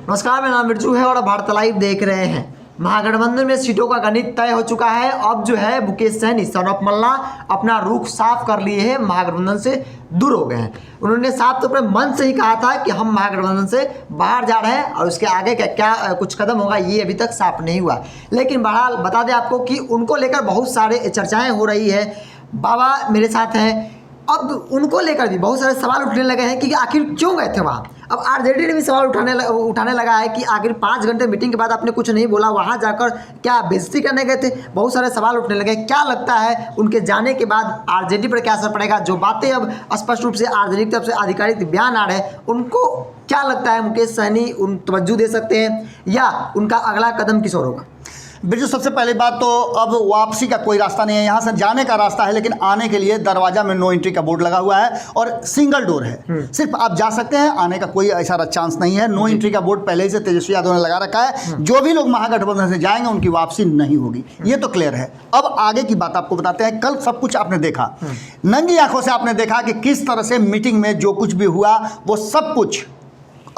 नमस्कार, मेरा नाम बिरजू है और आप भारत लाइव देख रहे हैं। महागठबंधन में सीटों का गणित तय हो चुका है। अब जो है मुकेश सहनी सन ऑफ मल्ला अपना रुख साफ कर लिए हैं, महागठबंधन से दूर हो गए हैं। उन्होंने साफ तौर पर मन से ही कहा था कि हम महागठबंधन से बाहर जा रहे हैं और उसके आगे क्या कुछ कदम होगा ये अभी तक साफ नहीं हुआ। लेकिन बहरहाल बता दें आपको कि उनको लेकर बहुत सारे चर्चाएँ हो रही है। बाबा मेरे साथ हैं, अब उनको लेकर भी बहुत सारे सवाल उठने लगे हैं कि आखिर क्यों गए थे वहाँ। अब आरजेडी ने भी सवाल उठाने लगा है कि आखिर 5 घंटे मीटिंग के बाद आपने कुछ नहीं बोला, वहाँ जाकर क्या बेइज्जती करने गए थे। बहुत सारे सवाल उठने लगे। क्या लगता है उनके जाने के बाद आरजेडी पर क्या असर पड़ेगा? जो बातें अब स्पष्ट रूप से आरजेडी की तरफ से आधिकारिक बयान आ रहे हैं, उनको क्या लगता है मुकेश सहनी उन तवज्जो दे सकते हैं या उनका अगला कदम किस ओर होगा? बिरजू, सबसे पहली बात तो अब वापसी का कोई रास्ता नहीं है। यहाँ से जाने का रास्ता है, लेकिन आने के लिए दरवाजा में नो एंट्री का बोर्ड लगा हुआ है और सिंगल डोर है। सिर्फ आप जा सकते हैं, आने का कोई ऐसा चांस नहीं है। नो एंट्री का बोर्ड पहले ही से तेजस्वी यादव ने लगा रखा है। जो भी लोग महागठबंधन से जाएंगे उनकी वापसी नहीं होगी, ये तो क्लियर है। अब आगे की बात आपको बताते हैं। कल सब कुछ आपने देखा, नंगी आंखों से आपने देखा कि किस तरह से मीटिंग में जो कुछ भी हुआ वो सब कुछ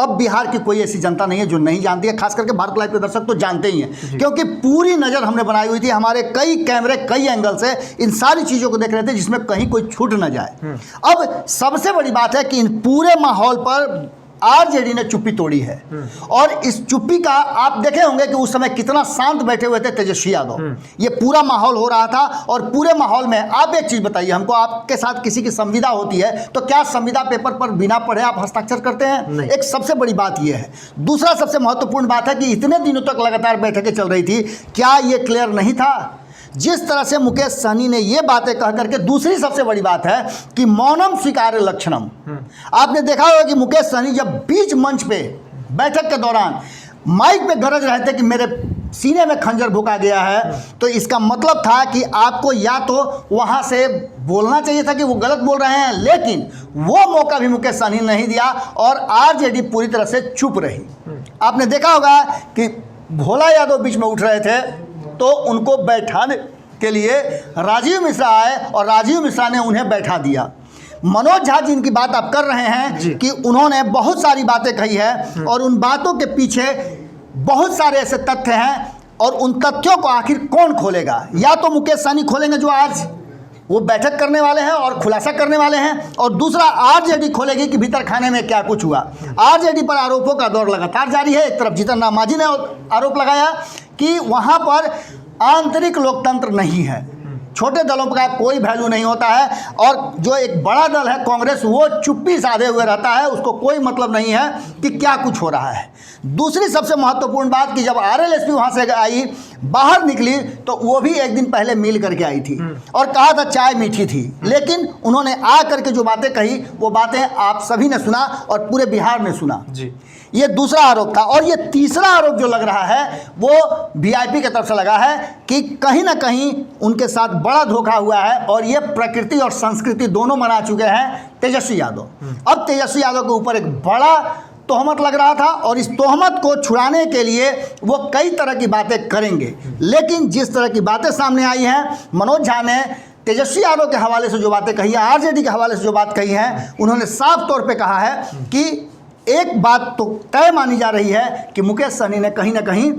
अब बिहार की कोई ऐसी जनता नहीं है जो नहीं जानती है। खास करके भारत लाइव के दर्शक तो जानते ही हैं, क्योंकि पूरी नज़र हमने बनाई हुई थी। हमारे कई कैमरे कई एंगल से इन सारी चीज़ों को देख रहे थे जिसमें कहीं कोई छूट न जाए। अब सबसे बड़ी बात है कि इन पूरे माहौल पर आरजेडी ने चुप्पी तोड़ी है और इस चुप्पी का आप देखे होंगे कि उस समय कितना शांत बैठे हुए थे तेजस्वी यादव। ये पूरा माहौल हो रहा था और पूरे माहौल में आप एक चीज़ बताइए हमको, आपके साथ किसी की संविदा होती है तो क्या संविदा पेपर पर बिना पढ़े आप हस्ताक्षर करते हैं? एक सबसे बड़ी बात यह है। दूसरा सबसे महत्वपूर्ण बात है कि इतने दिनों तक लगातार बैठकें चल रही थी, क्या ये क्लियर नहीं था? जिस तरह से मुकेश सहनी ने ये बातें कह करके, दूसरी सबसे बड़ी बात है कि मौनम स्वीकार्य लक्षणम। आपने देखा होगा कि मुकेश सहनी जब बीच मंच पे बैठक के दौरान माइक पे गरज रहे थे कि मेरे सीने में खंजर भुका गया है, तो इसका मतलब था कि आपको या तो वहाँ से बोलना चाहिए था कि वो गलत बोल रहे हैं, लेकिन वो मौका भी मुकेश सहनी ने नहीं दिया और आरजेडी पूरी तरह से चुप रही। आपने देखा होगा कि भोला यादव बीच में उठ रहे थे तो उनको बैठाने के लिए राजीव मिश्रा आए और राजीव मिश्रा ने उन्हें बैठा दिया। मनोज झा जिनकी बात आप कर रहे हैं कि उन्होंने बहुत सारी बातें कही है और उन बातों के पीछे बहुत सारे ऐसे तथ्य हैं और उन तथ्यों को आखिर कौन खोलेगा? या तो मुकेश सहनी खोलेंगे जो आज वो बैठक करने वाले हैं और खुलासा करने वाले हैं, और दूसरा आरजेडी खोलेगी कि भीतर खाने में क्या कुछ हुआ। आरजेडी पर आरोपों का दौर लगातार जारी है। एक तरफ जीतन राम मांझी ने आरोप लगाया कि वहाँ पर आंतरिक लोकतंत्र नहीं है, छोटे दलों का कोई वैल्यू नहीं होता है और जो एक बड़ा दल है कांग्रेस वो चुप्पी साधे हुए रहता है, उसको कोई मतलब नहीं है कि क्या कुछ हो रहा है। दूसरी सबसे महत्वपूर्ण बात कि जब आरएलएसपी वहाँ से आई बाहर निकली तो वो भी एक दिन पहले मिल करके आई थी और कहा था चाय मीठी थी, लेकिन उन्होंने आ करके जो बातें कही वो बातें आप सभी ने सुना और पूरे बिहार ने सुना जी। ये दूसरा आरोप था। और ये तीसरा आरोप जो लग रहा है वो वीआईपी की तरफ से लगा है कि कहीं ना कहीं उनके साथ बड़ा धोखा हुआ है और ये प्रकृति और संस्कृति दोनों मना चुके हैं तेजस्वी यादव। अब तेजस्वी यादव के ऊपर एक बड़ा तोहमत लग रहा था और इस तोहमत को छुड़ाने के लिए वो कई तरह की बातें करेंगे, लेकिन जिस तरह की बातें सामने आई हैं, मनोज झा ने तेजस्वी यादव के हवाले से जो बातें कही है, आरजेडी के हवाले से जो बात कही है, उन्होंने साफ तौर पे कहा है कि एक बात तो तय मानी जा रही है कि मुकेश सहनी ने कहीं ना कहीं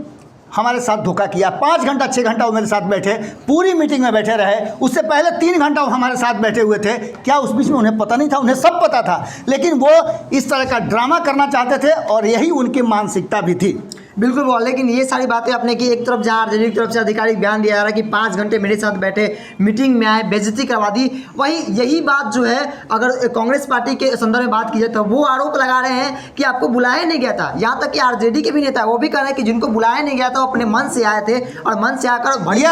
हमारे साथ धोखा किया। 5 घंटा 6 घंटा वो मेरे साथ बैठे, पूरी मीटिंग में बैठे रहे, उससे पहले 3 घंटा वो हमारे साथ बैठे हुए थे। क्या उस बीच में उन्हें पता नहीं था? उन्हें सब पता था, लेकिन वो इस तरह का ड्रामा करना चाहते थे और यही उनकी मानसिकता भी थी। बिल्कुल बोल, लेकिन ये सारी बातें आपने की, एक तरफ जहाँ आरजेडी की तरफ से आधिकारिक बयान दिया जा रहा है कि 5 घंटे मेरे साथ बैठे, मीटिंग में आए, बेइज्जती करवा दी, वही यही बात जो है अगर कांग्रेस पार्टी के संदर्भ में बात की जाए तो वो आरोप लगा रहे हैं कि आपको बुलाया नहीं गया था। यहाँ तक कि आरजेडी के भी नेता वो भी कह रहे हैं कि जिनको बुलाया नहीं गया था वो अपने मन से आए थे और मन से आकर ये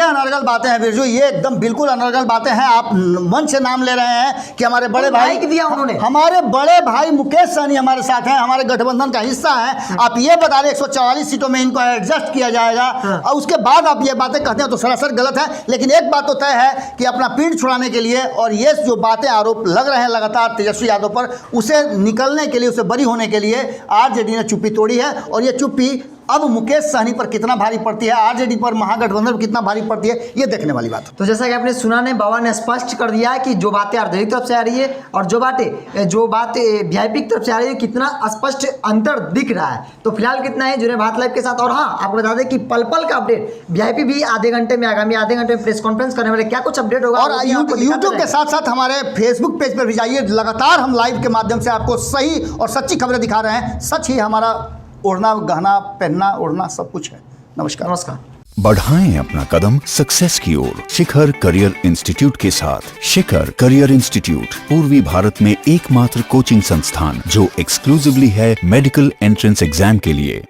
अनर्गल बातें हैं बिरजू, ये एकदम बिल्कुल अनर्गल बातें हैं। आप मन से नाम ले रहे हैं कि हमारे बड़े भाई दिया उन्होंने, हमारे बड़े भाई मुकेश सहनी हमारे साथ हैं, हमारे गठबंधन का हिस्सा है। आप ये बता रहे 144 सीटों में इनको एडजस्ट किया जाएगा और उसके बाद आप ये बातें कहते हैं तो सरासर गलत है। लेकिन एक बात तो तय है कि अपना पीठ छुड़ाने के लिए और ये जो बातें आरोप लग रहे हैं लगातार तेजस्वी यादव पर, उसे निकलने के लिए, उसे बरी होने के लिए आरजेडी ने चुप्पी तोड़ी है और ये चुप्पी अब मुकेश सहनी पर कितना भारी पड़ती है, आरजेडी पर, महागठबंधन पर कितना भारी पड़ती है, ये देखने वाली बात है। तो जैसा कि आपने सुना ने बाबा ने स्पष्ट कर दिया है कि जो बातें आरजेडी तरफ से आ रही है और जो बात वीआईपी की तरफ से आ रही है, कितना स्पष्ट अंतर दिख रहा है। तो फिलहाल कितना है जुड़े भारत लाइव के साथ। और हाँ, आपको बता दें कि पल पल का अपडेट, वीआईपी भी आगामी आधे घंटे में प्रेस कॉन्फ्रेंस करने वाले, क्या कुछ अपडेट होगा और यूट्यूब के साथ साथ हमारे फेसबुक पेज पर भी जाइए, लगातार हम लाइव के माध्यम से आपको सही और सच्ची खबरें दिखा रहे हैं। सच ही हमारा ओढ़ना, गहना, पहनना, ओढ़ना सब कुछ है। नमस्कार। बढ़ाएं अपना कदम सक्सेस की ओर शिखर करियर इंस्टीट्यूट के साथ। शिखर करियर इंस्टीट्यूट पूर्वी भारत में एकमात्र कोचिंग संस्थान जो एक्सक्लूसिवली है मेडिकल एंट्रेंस एग्जाम के लिए।